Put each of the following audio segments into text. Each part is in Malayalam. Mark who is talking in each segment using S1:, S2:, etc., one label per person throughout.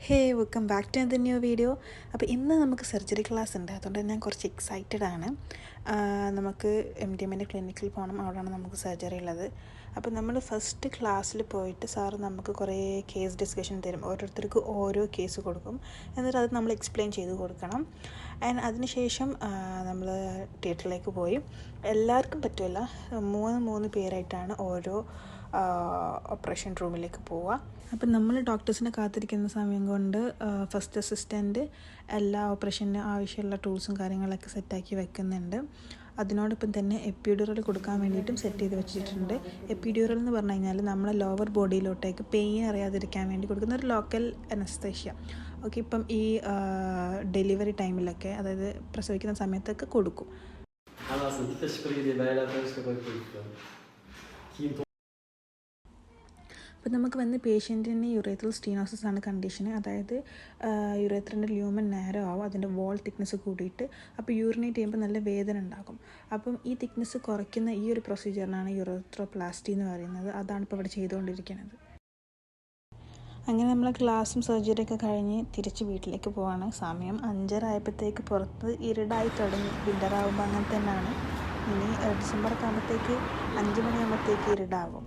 S1: Hey welcome back to the new video. അപ്പോൾ ഇന്ന് നമുക്ക് സർജറി ക്ലാസ് ഉണ്ട്, അതുകൊണ്ട് ഞാൻ കുറച്ച് എക്സൈറ്റഡ് ആണ്. നമുക്ക് MD-Mൻ്റെ ക്ലിനിക്കിൽ പോകണം, അവിടെയാണ് നമുക്ക് സർജറി ഉള്ളത്. അപ്പോൾ നമ്മൾ ഫസ്റ്റ് ക്ലാസ്സിൽ പോയിട്ട് സാറ് നമുക്ക് കുറേ കേസ് ഡിസ്കഷൻ തരും, ഓരോരുത്തർക്ക് ഓരോ കേസ് കൊടുക്കും, എന്നിട്ട് അത് നമ്മൾ എക്സ്പ്ലെയിൻ ചെയ്ത് കൊടുക്കണം. ആൻഡ് അതിനുശേഷം നമ്മൾ തിയേറ്ററിലേക്ക് പോയി, എല്ലാവർക്കും പറ്റില്ല, മൂന്ന് പേരായിട്ടാണ് ഓരോ ഓപ്പറേഷൻ റൂമിലേക്ക് പോവുക. അപ്പം നമ്മൾ ഡോക്ടേഴ്സിനെ കാത്തിരിക്കുന്ന സമയം കൊണ്ട് ഫസ്റ്റ് അസിസ്റ്റൻറ്റ് എല്ലാ ഓപ്പറേഷന് ആവശ്യമുള്ള ടൂൾസും കാര്യങ്ങളൊക്കെ സെറ്റാക്കി വെക്കുന്നുണ്ട്. അതിനോടൊപ്പം തന്നെ എപ്പിഡ്യൂറൽ കൊടുക്കാൻ വേണ്ടിയിട്ടും സെറ്റ് ചെയ്ത് വെച്ചിട്ടുണ്ട്. എപ്പിഡ്യൂറൽ എന്ന് പറഞ്ഞു കഴിഞ്ഞാൽ നമ്മളെ ലോവർ ബോഡിയിലോട്ടേക്ക് പെയിൻ അറിയാതിരിക്കാൻ വേണ്ടി കൊടുക്കുന്ന ഒരു ലോക്കൽ അനസ്തേഷ്യ. ഓക്കെ, ഇപ്പം ഈ ഡെലിവറി ടൈമിലൊക്കെ, അതായത് പ്രസവിക്കുന്ന സമയത്തൊക്കെ കൊടുക്കും. അപ്പോൾ നമുക്ക് വന്ന് പേഷ്യൻറ്റിന് യുറേത്രൽ സ്റ്റീനോസിസ് ആണ് കണ്ടീഷന്, അതായത് യുറേത്രൻ്റെ ല്യൂമൻ നാരോ ആവും, അതിൻ്റെ വോൾ തിക്നെസ് കൂടിയിട്ട്, അപ്പോൾ യൂറിനേറ്റ് ചെയ്യുമ്പോൾ നല്ല വേദന ഉണ്ടാകും. അപ്പം ഈ തിക്നെസ് കുറയ്ക്കുന്ന ഈ ഒരു പ്രൊസീജിയറിനാണ് യുറോത്രോപ്ലാസ്റ്റി എന്ന് പറയുന്നത്. അതാണ് ഇപ്പോൾ ഇവിടെ ചെയ്തുകൊണ്ടിരിക്കുന്നത്. അങ്ങനെ നമ്മൾ ക്ലാസ്സും സർജറിയൊക്കെ കഴിഞ്ഞ് തിരിച്ച് വീട്ടിലേക്ക് പോവാണ്. സമയം 5:30 ആയപ്പോഴത്തേക്ക് പുറത്ത് ഇരുടായി തുടങ്ങി. വിൻ്ററാകുമ്പോൾ അങ്ങനെ തന്നെയാണ്. ഇനി ഡിസംബറൊക്കെ ആകുമ്പോഴത്തേക്ക് 5 മണിയാകുമ്പോഴത്തേക്ക് ഇരുടാകും.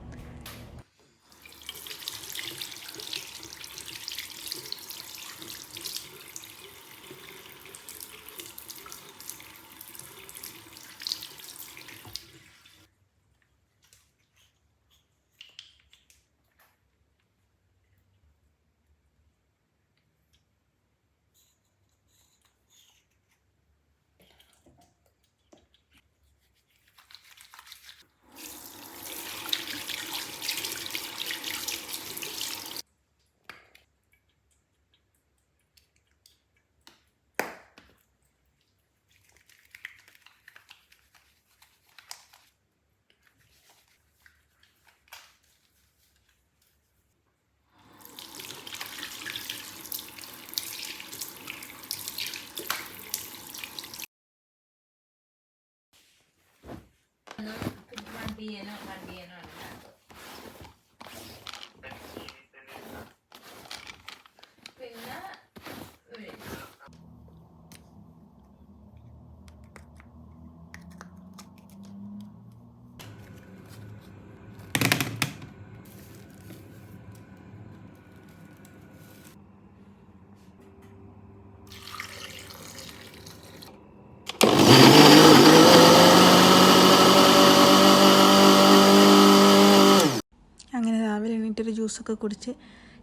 S1: അങ്ങനെ രാവിലെ എണീറ്റൊരു ജ്യൂസൊക്കെ കുടിച്ച്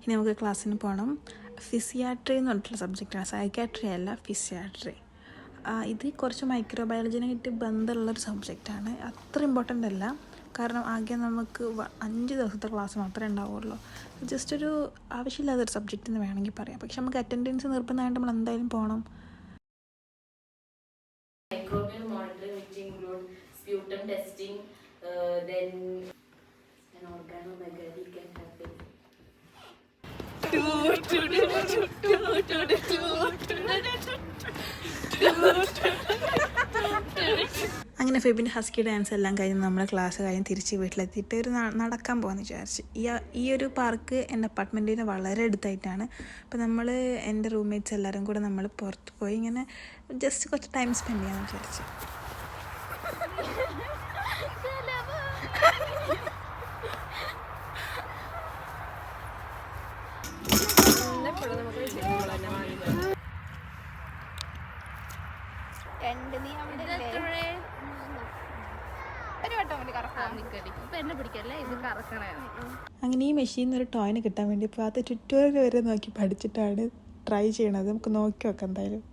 S1: ഇനി നമുക്ക് ക്ലാസ്സിന് പോകണം. ഫിസിയാട്രി എന്ന് പറഞ്ഞിട്ടുള്ള സബ്ജക്റ്റാണ്, സൈക്കാട്രി അല്ല, ഫിസിയാട്രി. ഇത് കുറച്ച് മൈക്രോബയോളജിനായിട്ട് ബന്ധമുള്ളൊരു സബ്ജക്റ്റാണ്. അത്ര ഇമ്പോർട്ടൻ്റ് അല്ല, കാരണം ആകെ നമുക്ക് 5 ദിവസത്തെ ക്ലാസ് മാത്രമേ ഉണ്ടാവുള്ളൂ. ജസ്റ്റ് ഒരു ആവശ്യമില്ലാത്തൊരു സബ്ജക്റ്റ് എന്ന് വേണമെങ്കിൽ പറയാം. പക്ഷെ നമുക്ക് അറ്റൻഡൻസ് നിർബന്ധമായിട്ട് നമ്മൾ എന്തായാലും പോകണം.
S2: Microbial monitoring, which include sputum testing, then an organomegaly can happen.
S1: അങ്ങനെ ഫെബിൻ്റെ ഹസ്കി ഡാൻസ് എല്ലാം കഴിഞ്ഞ് നമ്മളെ ക്ലാസ് കഴിഞ്ഞ് തിരിച്ച് വീട്ടിലെത്തിയിട്ട് ഒരു നടക്കാൻ പോകാമെന്ന് വിചാരിച്ച്. ഈ ഒരു പാർക്ക് എൻ്റെ അപ്പാർട്ട്മെൻറ്റിന് വളരെ അടുത്തായിട്ടാണ്. അപ്പോൾ നമ്മൾ എൻ്റെ റൂംമേറ്റ്സ് എല്ലാവരും കൂടെ നമ്മൾ പുറത്ത് പോയി ഇങ്ങനെ ജസ്റ്റ് കുറച്ച് ടൈം സ്പെൻഡ് ചെയ്യാമെന്ന് വിചാരിച്ചു. അങ്ങനെ ഈ മെഷീനിൽ ഒരു ടോയിന് കിട്ടാൻ വേണ്ടി ഇപ്പോൾ അത് ട്യൂട്ടോറിയൽ വരെ നോക്കി പഠിച്ചിട്ടാണ് ട്രൈ ചെയ്യണത്. നമുക്ക് നോക്കി നോക്കാം എന്തായാലും.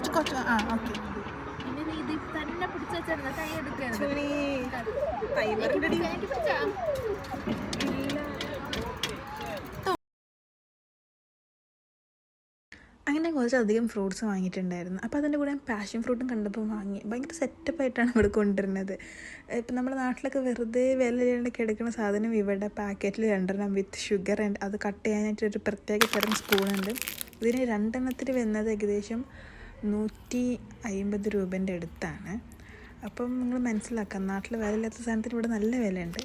S1: കുറച്ച് ആ ഓക്കെ. അങ്ങനെ ഞാൻ കുറച്ചധികം ഫ്രൂട്ട്സ് വാങ്ങിയിട്ടുണ്ടായിരുന്നു. അപ്പോൾ അതിൻ്റെ കൂടെ ഞാൻ പാഷൻ ഫ്രൂട്ടും കണ്ടപ്പോൾ വാങ്ങി. ഭയങ്കര സെറ്റപ്പായിട്ടാണ് ഇവിടെ കൊണ്ടുവരുന്നത്. ഇപ്പം നമ്മുടെ നാട്ടിലൊക്കെ വെറുതെ വില ഇല്ലാണ്ട് കിടക്കുന്ന സാധനം ഇവിടെ പാക്കറ്റിൽ 2 വിത്ത് ഷുഗർ ആൻഡ് അത് കട്ട് ചെയ്യാനായിട്ട് ഒരു പ്രത്യേക തരം സ്പൂണുണ്ട്. ഇതിന് 2 വരുന്നത് ഏകദേശം 150 രൂപേൻ്റെ അടുത്താണ്. അപ്പം നിങ്ങൾ മനസ്സിലാക്കാം, നാട്ടിൽ വില ഇല്ലാത്ത സാധനത്തിന് ഇവിടെ നല്ല വിലയുണ്ട്.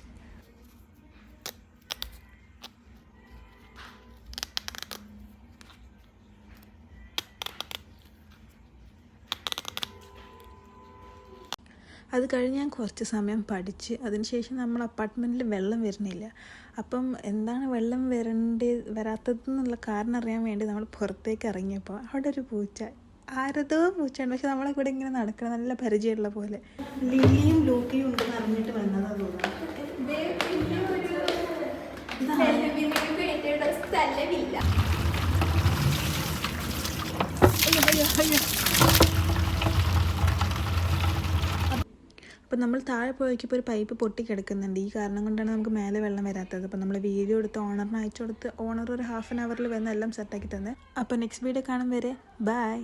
S1: അത് കഴിഞ്ഞ് ഞാൻ കുറച്ച് സമയം പഠിച്ച് അതിനുശേഷം നമ്മൾ അപ്പാർട്ട്മെൻറ്റിൽ വെള്ളം വരുന്നില്ല. അപ്പം എന്താണ് വെള്ളം വരാത്തതെന്നുള്ള കാരണം അറിയാൻ വേണ്ടി നമ്മൾ പുറത്തേക്ക് ഇറങ്ങിയപ്പോൾ അവിടെ ഒരു പൂച്ച, ആരതോ പൂച്ചയുണ്ട്, പക്ഷെ നമ്മളെ കൂടെ ഇങ്ങനെ നടക്കണം, നല്ല പരിചയമുള്ള പോലെ. ലില്ലിയും ലൂക്കയും ഉണ്ടെന്ന് അറിഞ്ഞിട്ട് വന്നതാ തോന്നുന്നു. അപ്പം നമ്മൾ താഴെ പോയപ്പോൾ ഒരു പൈപ്പ് പൊട്ടിക്കിടക്കുന്നുണ്ട്. ഈ കാരണം കൊണ്ടാണ് നമുക്ക് മേലെ വെള്ളം വരാത്തത്. അപ്പം നമ്മൾ വീഡിയോ എടുത്ത് ഓണറിന് അയച്ചു കൊടുത്ത് ഓണർ ഒരു 1/2 hour വന്ന് എല്ലാം സെറ്റാക്കി തന്നെ. അപ്പോൾ നെക്സ്റ്റ് വീഡിയോ കാണും വരെ ബൈ.